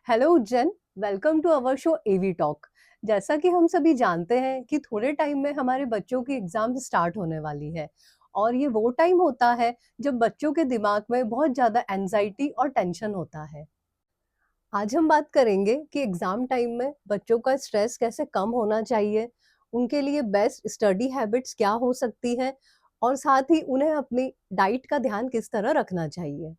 Hello Ujjain, welcome to our show AV talk. जैसा कि हम सभी जानते हैं कि थोड़े टाइम में हमारे बच्चों की एग्जाम स्टार्ट होने वाली है और ये वो टाइम होता है जब बच्चों के दिमाग में बहुत ज़्यादा एंजाइटी और टेंशन होता है। आज हम बात करेंगे कि एग्जाम टाइम में बच्चों का स्ट्रेस कैसे कम होना चाहिए, उनके लिए बेस्ट स्टडी हैबिट्स क्या हो सकती हैं और साथ ही उन्हें अपनी डाइट का ध्यान किस तरह रखना चाहिए।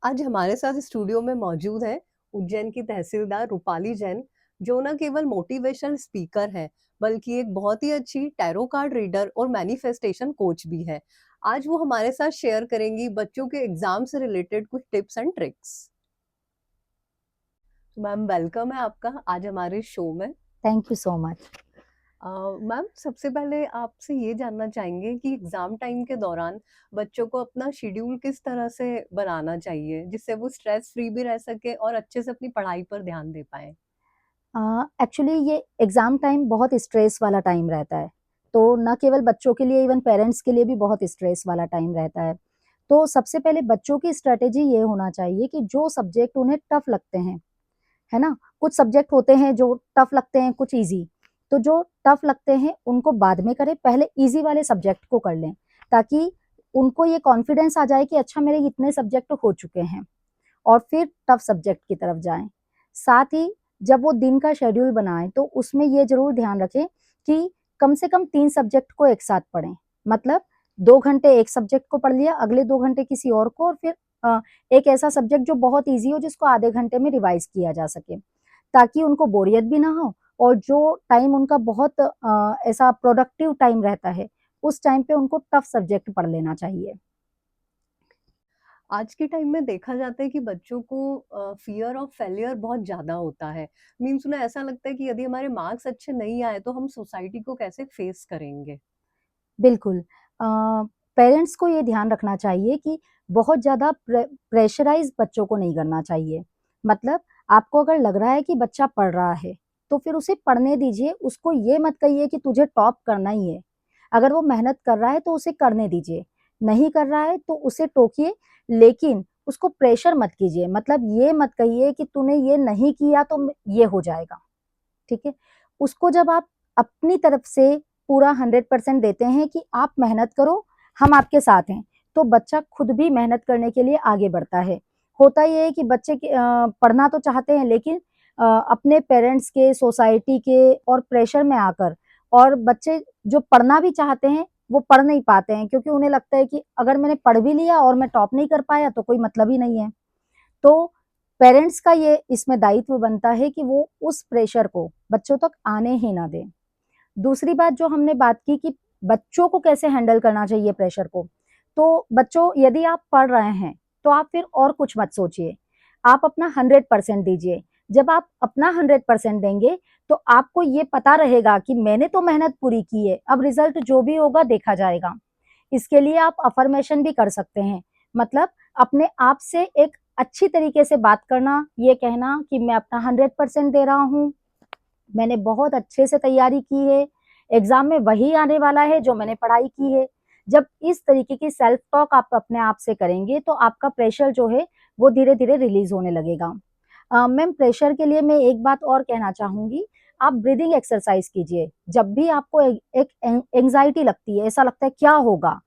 आज हमारे साथ स्टूडियो में मौजूद है उज्जैन की तहसीलदार रूपाली जैन, जो न केवल मोटिवेशनल स्पीकर है बल्कि एक बहुत ही अच्छी टैरो कार्ड रीडर और मैनिफेस्टेशन कोच भी है। आज वो हमारे साथ शेयर करेंगी बच्चों के एग्जाम से रिलेटेड कुछ टिप्स एंड ट्रिक्स। तो मैम, वेलकम है आपका आज हमारे शो में। Thank you so much. Ma'am, सबसे पहले आपसे ये जानना चाहेंगे कि एग्जाम टाइम के दौरान बच्चों को अपना शेड्यूल किस तरह से बनाना चाहिए जिससे वो स्ट्रेस फ्री भी रह सके और अच्छे से अपनी पढ़ाई पर ध्यान दे पाए। एक्चुअली ये एग्ज़ाम टाइम बहुत स्ट्रेस वाला टाइम रहता है, तो ना केवल बच्चों के लिए इवन पेरेंट्स के लिए भी बहुत स्ट्रेस वाला टाइम रहता है। तो सबसे पहले बच्चों की स्ट्रैटेजी ये होना चाहिए कि जो सब्जेक्ट उन्हें टफ़ लगते हैं, है ना? कुछ सब्जेक्ट होते हैं जो टफ़ लगते हैं, कुछ ईज़ी। तो जो टफ़ लगते हैं उनको बाद में करें, पहले ईज़ी वाले सब्जेक्ट को कर लें, ताकि उनको ये कॉन्फिडेंस आ जाए कि अच्छा मेरे इतने सब्जेक्ट हो चुके हैं। और फिर टफ सब्जेक्ट की तरफ जाएँ। साथ ही जब वो दिन का शेड्यूल बनाएँ तो उसमें ये ज़रूर ध्यान रखें कि कम से कम 3 सब्जेक्ट को एक साथ पढ़ें। मतलब 2 घंटे एक सब्जेक्ट को पढ़ लिया, अगले 2 घंटे किसी और को और फिर एक ऐसा सब्जेक्ट जो बहुत ईज़ी हो जिसको आधे घंटे में रिवाइज़ किया जा सके। ताकि उनको बोरियत भी ना हो और जो टाइम उनका बहुत ऐसा प्रोडक्टिव टाइम रहता है, उस टाइम पे उनको टफ सब्जेक्ट पढ़ लेना चाहिए। आज के टाइम में देखा जाता है कि बच्चों को फियर ऑफ फेलियर बहुत ज़्यादा होता है। मीन्स उन्हें ऐसा लगता है कि यदि हमारे मार्क्स अच्छे नहीं आए तो हम सोसाइटी को कैसे फेस करेंगे? बिल्कुल। पेरेंट्स को ये ध्यान रखना चाहिए कि बहुत ज़्यादा प्रेशराइज़ बच्चों को नहीं करना चाहिए। मतलब आपको अगर लग रहा है कि बच्चा पढ़ रहा है, तो फिर उसे पढ़ने दीजिए, उसको ये मत कहिए कि तुझे टॉप करना ही है। अगर वो मेहनत कर रहा है तो उसे करने दीजिए, नहीं कर रहा है तो उसे टोकिए, लेकिन उसको प्रेशर मत कीजिए। मतलब ये मत कहिए कि तूने ये नहीं किया तो ये हो जाएगा। ठीक है? उसको जब आप अपनी तरफ से पूरा 100% देते हैं कि आप मेहनत करो, हम आपके साथ हैं, तो बच्चा खुद भी मेहनत करने के लिए आगे बढ़ता है। होता ये है कि बच्चे पढ़ना तो चाहते हैं लेकिन अपने पेरेंट्स के, सोसाइटी के और प्रेशर में आकर और बच्चे जो पढ़ना भी चाहते हैं, वो पढ़ नहीं पाते हैं क्योंकि उन्हें लगता है कि अगर मैंने पढ़ भी लिया और मैं टॉप नहीं कर पाया तो कोई मतलब ही नहीं है। तो पेरेंट्स का ये इसमें दायित्व बनता है कि वो उस प्रेशर को बच्चों तक आने ही ना दें। दूसरी बात जो हमने बात की कि बच्चों को कैसे हैंडल करना चाहिए प्रेशर को, तो बच्चों यदि आप पढ़ रहे हैं, तो आप फिर और कुछ मत सोचिए। आप अपना 100% दीजिए। जब आप अपना 100% देंगे, तो आपको ये पता रहेगा कि मैंने तो मेहनत पूरी की है, अब रिज़ल्ट जो भी होगा देखा जाएगा। इसके लिए आप अफ़र्मेशन भी कर सकते हैं। मतलब अपने आप से एक अच्छी तरीके से बात करना, ये कहना कि मैं अपना 100% दे रहा हूँ, मैंने बहुत अच्छे से तैयारी की है, एग्ज़ाम में वही आने वाला है जो मैंने पढ़ाई की है। जब इस तरीके की सेल्फ टॉक आप अपने आप से करेंगे, तो आपका प्रेशर जो है, वो धीरे-धीरे रिलीज़ होने लगेगा। मैम प्रेशर के लिए मैं एक बात और कहना चाहूँगी, आप ब्रीथिंग एक्सरसाइज़ कीजिए। जब भी आपको एक एंग्ज़ायटी लगती है, ऐसा लगता है क्या होगा?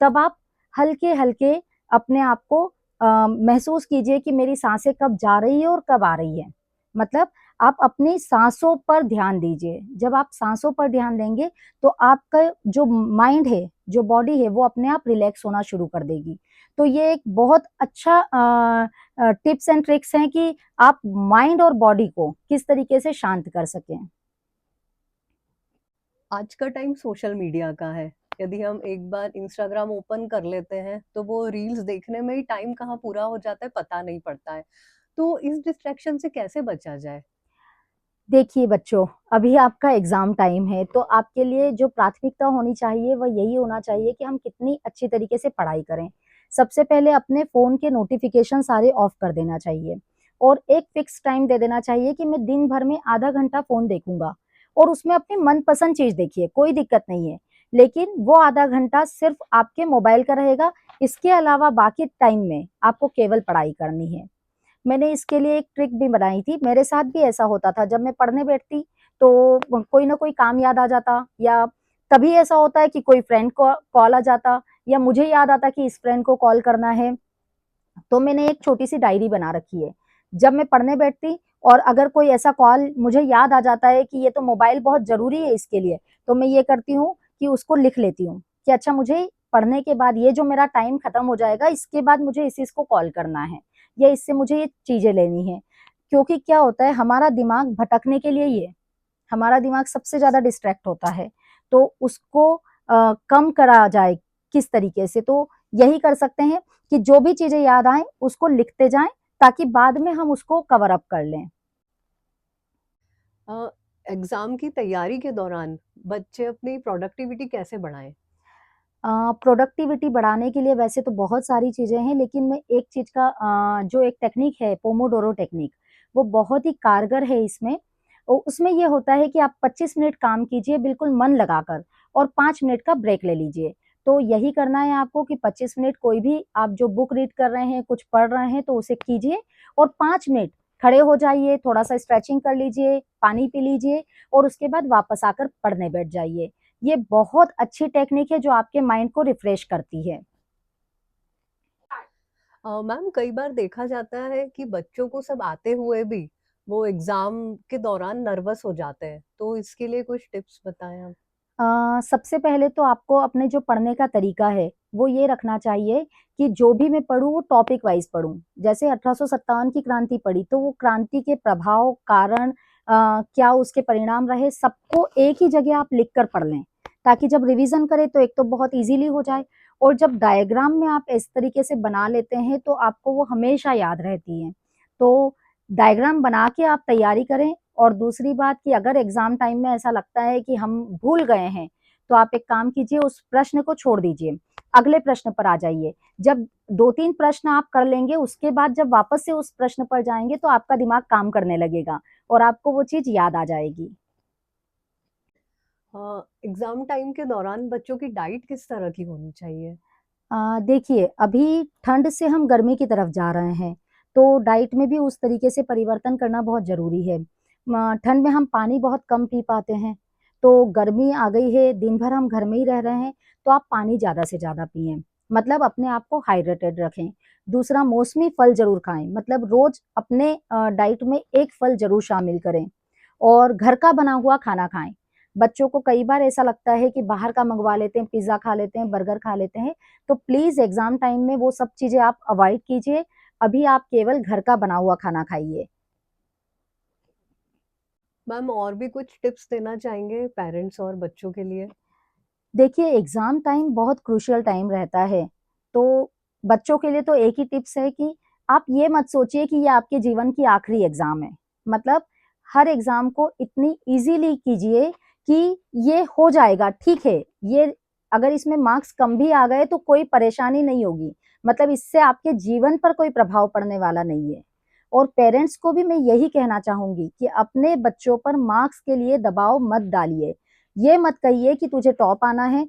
तब आप हल्के-हल्के अपने आप को महसूस कीजिए कि मेरी साँसें कब जा रही है और कब आ रही है। मतलब आप अपनी साँसों पर ध्यान दीजिए। जब आप साँसों पर ध्यान देंगे, तो आपका जो माइंड है, जो बॉडी है, वो अपने आप रिलैक्स होना शुरू कर देगी। तो ये एक बहुत अच्छा टिप्स एंड ट्रिक्स हैं कि आप माइंड और बॉडी को किस तरीके से शांत कर सकें। आज का टाइम सोशल मीडिया का है। यदि हम एक बार इंस्टाग्राम ओपन कर लेते हैं तो वो रील्स देखने में ही टाइम कहाँ पूरा हो जाता है पता नहीं पड़ता है। तो इस डिस्ट्रैक्शन से कैसे बचा जाए? देखिए बच्चों, अभी आपका एग्ज़ाम टाइम है, तो आपके लिए जो प्राथमिकता होनी चाहिए, वह यही होना चाहिए कि हम कितनी अच्छी तरीके से पढ़ाई करें। सबसे पहले अपने फ़ोन के नोटिफ़िकेशन सारे ऑफ कर देना चाहिए और एक फ़िक्स टाइम दे देना चाहिए कि मैं दिन भर में आधा घंटा फ़ोन देखूँगा और उसमें अपनी मनपसंद चीज़ देखिए, कोई दिक्कत नहीं है। लेकिन वो आधा घंटा सिर्फ़ आपके मोबाइल का रहेगा, इसके अलावा बाकी टाइम में आपको केवल पढ़ाई करनी है। मैंने इसके लिए एक ट्रिक भी बनाई थी। मेरे साथ भी ऐसा होता था, जब मैं पढ़ने बैठती तो कोई ना कोई काम याद आ जाता, या कभी ऐसा होता है कि कोई फ्रेंड को कॉल आ जाता, या मुझे याद आता कि इस फ्रेंड को कॉल करना है। तो मैंने एक छोटी-सी डायरी बना रखी है। जब मैं पढ़ने बैठती और अगर कोई ऐसा कॉल मुझे याद आ जाता है कि ये तो मोबाइल बहुत ज़रूरी है इसके लिए, तो मैं ये करती हूँ कि उसको लिख लेती हूँ कि अच्छा, मुझे पढ़ने के बाद ये जो मेरा टाइम खत्म हो जाएगा, इसके बाद मुझे इस-इस को कॉल करना है, या इससे मुझे ये चीज़ें लेनी है। क्योंकि क्या होता है, हमारा दिमाग भटकने के लिए ही है। हमारा दिमाग सबसे ज़्यादा डिस्ट्रैक्ट होता है, तो उसको कम करा जाए किस तरीके से, तो यही कर सकते हैं कि जो भी चीज़ें याद आएँ, उसको लिखते जाएँ, ताकि बाद में हम उसको कवर अप कर लें। अ, एग्ज़ाम की तैयारी के दौरान बच्चे अपनी प्रोडक्टिविटी कैसे बढ़ाएँ? प्रोडक्टिविटी बढ़ाने के लिए वैसे तो बहुत सारी चीज़ें हैं, लेकिन मैं एक चीज़ का जो एक टेक्निक है, पोमोडोरो टेक्निक, वो बहुत ही कारगर है इसमें। उसमें ये होता है कि आप 25 मिनट काम कीजिए बिल्कुल मन लगाकर, और 5 मिनट का ब्रेक ले लीजिए। तो यही करना है आपको कि 25 मिनट कोई भी आप जो बुक रीड कर रहे हैं, कुछ पढ़ रहे हैं, तो उसे कीजिए, और 5 मिनट खड़े हो जाइए, थोड़ा-सा स्ट्रेचिंग कर लीजिए, पानी पी लीजिए, और उसके बाद वापस आकर पढ़ने बैठ जाइए। ये बहुत अच्छी टेक्निक है जो आपके माइंड को रिफ्रेश करती है। मैम कई बार देखा जाता है कि बच्चों को सब आते हुए भी वो एग्ज़ाम के दौरान नर्वस हो जाते हैं, तो इसके लिए कुछ टिप्स बताएँ आप? सबसे पहले तो आपको अपने जो पढ़ने का तरीका है, वो ये रखना चाहिए कि जो भी मैं पढ़ूँ वो टॉपिक वाइज़ पढ़ूँ। जैसे 1857 की क्रांति पढ़ी, तो वो क्रांति के प्रभाव, कारण क्या उसके परिणाम रहे, सबको एक ही जगह आप लिख कर पढ़ लें, ताकि जब रिवीज़न करें तो एक तो बहुत ईज़िली हो जाए, और जब डायग्राम में आप इस तरीके से बना लेते हैं, तो आपको वो हमेशा याद रहती हैं। तो डायग्राम बना के आप तैयारी करें, और दूसरी बात कि अगर एग्ज़ाम टाइम में ऐसा लगता है कि हम भूल गए हैं, तो आप एक काम कीजिए, उस प्रश्न को छोड़ दीजिए, अगले प्रश्न पर आ जाइए। जब 2-3 प्रश्न आप कर लेंगे, उसके बाद जब वापस से उस प्रश्न पर जाएँगे, तो आपका दिमाग काम करने लगेगा और आपको वो चीज़ याद आ जाएगी। एग्ज़ाम टाइम के दौरान बच्चों की डाइट किस तरह की होनी चाहिए? देखिए, अभी ठंड से हम गर्मी की तरफ जा रहे हैं, तो डाइट में भी उस तरीके से परिवर्तन करना बहुत ज़रूरी है। ठंड में हम पानी बहुत कम पी पाते हैं, तो गर्मी आ गई है, दिन भर हम घर में ही रह रहे हैं, तो आप पानी ज़्यादा से ज़्यादा पिएँ, मतलब अपने आप को हाइड्रेटेड रखें। दूसरा, मौसमी फल ज़रूर खाएँ, मतलब रोज़ अपने डाइट में 1 फल ज़रूर शामिल करें, और घर का बना हुआ खाना खाएँ। बच्चों को कई बार ऐसा लगता है कि बाहर का मँगवा लेते हैं, पिज़्ज़ा खा लेते हैं, बर्गर खा लेते हैं, तो प्लीज़ एग्ज़ाम टाइम में वो सब चीज़ें आप अवॉइड कीजिए। अभी आप केवल घर का बना हुआ खाना खाइए। मैम और भी कुछ टिप्स देना चाहेंगे पेरेंट्स और बच्चों के लिए? देखिए, एग्ज़ाम टाइम बहुत क्रूशियल टाइम रहता है, तो बच्चों के लिए तो एक ही टिप्स है कि आप ये मत सोचिए कि ये आपके जीवन की आखिरी एग्ज़ाम है। मतलब हर एग्ज़ाम को इतनी ईज़िली कीजिए कि ये हो जाएगा, ठीक है, ये अगर इसमें मार्क्स कम भी आ गए तो कोई परेशानी नहीं होगी। मतलब इससे आपके जीवन पर कोई प्रभाव पड़ने वाला नहीं है। और पेरेंट्स को भी मैं यही कहना चाहूँगी कि अपने बच्चों पर मार्क्स के लिए दबाव मत डालिए। ये मत कहिए कि तुझे टॉप आना है,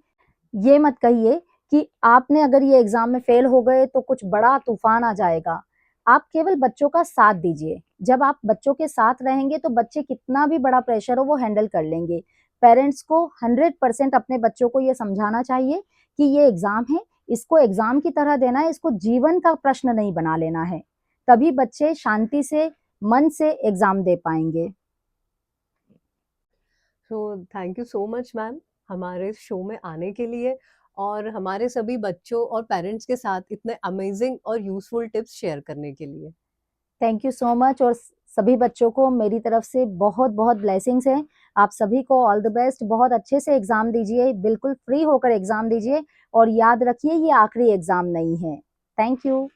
ये मत कहिए कि आपने अगर ये एग्ज़ाम में फ़ेल हो गए तो कुछ बड़ा तूफ़ान आ जाएगा। आप केवल बच्चों का साथ दीजिए। जब आप बच्चों के साथ रहेंगे तो बच्चे कितना भी बड़ा प्रेशर हो वो हैंडल कर लेंगे। पेरेंट्स को 100% अपने बच्चों को ये समझाना चाहिए कि ये एग्ज़ाम है, इसको एग्ज़ाम की तरह देना है, इसको जीवन का प्रश्न नहीं बना लेना है। तभी बच्चे शांति से, मन से एग्ज़ाम दे पाएँगे। So thank you so much ma'am हमारे शो में आने के लिए और हमारे सभी बच्चों और पेरेंट्स के साथ इतने अमेजिंग और यूज़फुल टिप्स शेयर करने के लिए। थैंक यू सो मच, और सभी बच्चों को मेरी तरफ से बहुत-बहुत ब्लेसिंग्स हैं। आप सभी को ऑल द बेस्ट, बहुत अच्छे से एग्ज़ाम दीजिए, बिल्कुल फ्री होकर एग्ज़ाम दीजिए, और याद रखिए ये आखिरी एग्ज़ाम नहीं है। Thank you.